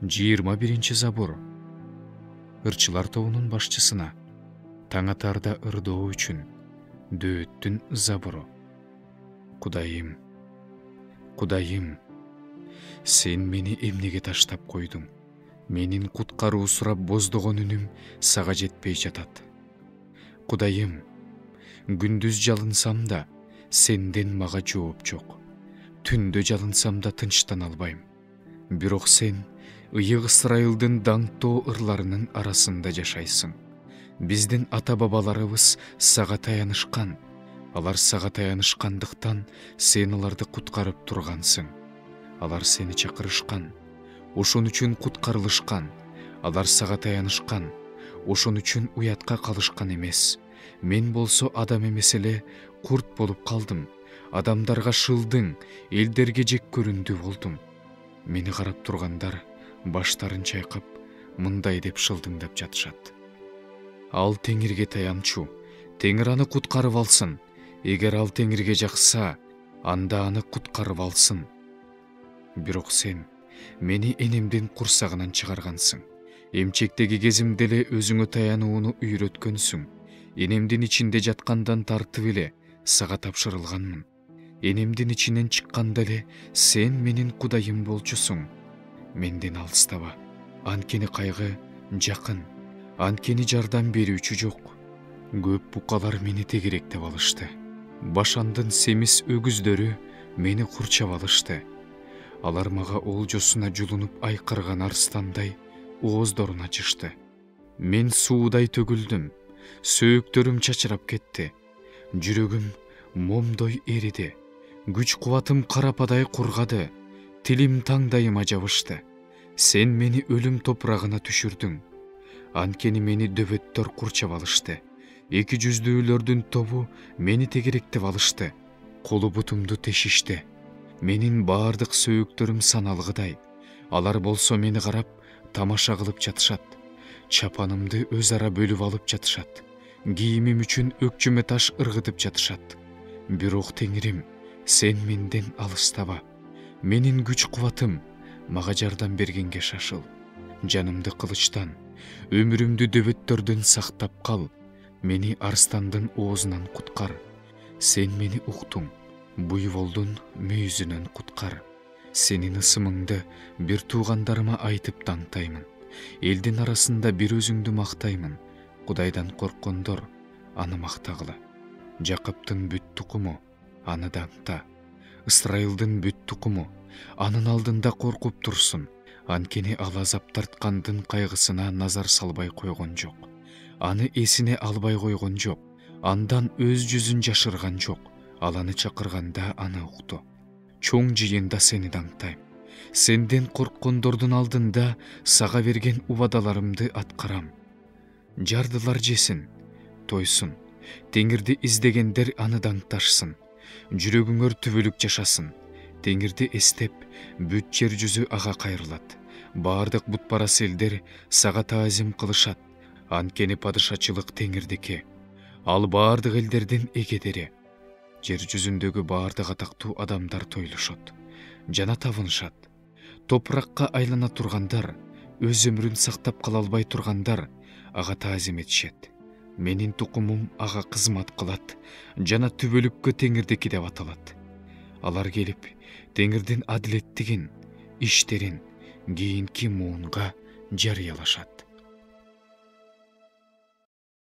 21 забур. Ырчылар тобунун башчысына, таң атарда ырдоо үчүн дөөттүн забуру. Кудайым, Кудайым, сен мени эмнеге таштап койдуң? Менин куткаруу сурап боздогон үнүм сага жетпей жатат. Кудайым, күндүз жалынсам да сенден мага жооп жок. Түндө жалынсам да тынчтан албайм. Бирок сен ыйык Ысрайылдын даңктоо ырларынын арасында жашайсың. Биздин ата-бабаларыбыз сага таянышкан. Алар сага таянышкандыктан сен аларды куткарып тургансың. Алар сени чакырышкан. Ошон үчүн куткарылышкан. Алар сага таянышкан. Ошон үчүн уятка калышкан эмес. Мен болсо адам эмес эле курт болуп калдым. Адамдарга шылдың, элдерге жек көрүндү болдум. Мени карап тургандар баштарын чайкап, мындай деп шылдыңдап жатышат. Ал Теңирге таянчу, Теңир аны куткарып алсын. Эгер ал Теңирге жакса, анда аны куткарып алсын. Бирок сен мени энемдин курсагынан чыгаргансың. Эмчектеги кезимде эле өзүңө таянууну үйрөткөнсүң. Энемдин ичинде жаткандан тартып эле сага тапшырылганмын. Энемдин ичинен чыкканда эле сен менин Кудайым болчусуң. Менден алыстаба. Анткени кайгы жакын. Анткени жардам берүүчү жок. Көп букалар мени тегеректеп алышты. Башандын семиз өгүздөрү мени курчап алышты. Алар мага олжосуна жулунуп айкырган арстандай ооздорун ачышты. Мен суудай төгүлдүм. Сөөктөрүм чачырап кетти. Жүрөгүм момдой эриди. Күч кубатым карападай кургады. Тилим таңдайыма жабышты. Сен мени өлүм топурагына түшүрдүң. Анткени мени дөбөттөр курчап алышты. Эки жүздүүлөрдүн тобу мени тегеректеп алышты. Колу бутумду тешишти. Менин баардык сөөктөрүм саналгыдай. Алар болсо мени карап тамаша кылып жатышат. Чапанымды өз ара бөлүп алып жатышат. Кийимим үчүн өкчүмө таш ыргытып жатышат. Бирок Теңирим, сен менден алыстаба. Менин күч кубатым мага жардам бергенге шашыл. Жанымды кылычтан, өмүрүмдү дөбөттөрдөн сактап кал. Мени арстандын оозунан куткар. Сен мени уктуң. Буйволдун мүйүзүнөн куткар. Сенин ысымыңды бир туугандарыма айтып таңтаймын. Элдин арасында бир өзүңдү мактаймын. Кудайдан корккондор аны мактагыла. Жакыптын бүт тукуму аны даңта. Ысрайылдын бүт тукуму анын алдында коркуп турсун. Анткени ал азап тарткандын кайгысына назар салбай койгон жок. Аны эсине албай койгон жок. Андан өз жүзүн жашырган жок. Ал аны чакырганда аны укту. Чоң жыйында сени даңтайм. Сенден корккондордун алдында сага берген убадаларымды аткарам. Жардылар жесин, тойсун. Теңирди издегендер аны даңташсын. Жүрөгүңөр түбөлүк жашасын. Теңирди эстеп, бүт жер жүзү ага кайрылат. Баардык бутпарас элдер сага таазим кылышат. Анткени падышачылык Теңирдики. Ал баардык элдердин эгедери. Жер жүзүндөгү баардык атактуу адамдар тойлошот. Жана табынышат. Топуракка айлана тургандар, өз өмүрүн сактап кала албай тургандар ага таазим этишет. Менин тукумум ага кызмат кылат. Жана түбөлүккө Теңирдики деп аталат. Алар келип, Теңирдин адилеттигин, иштерин кийинки муунга жарыялашат.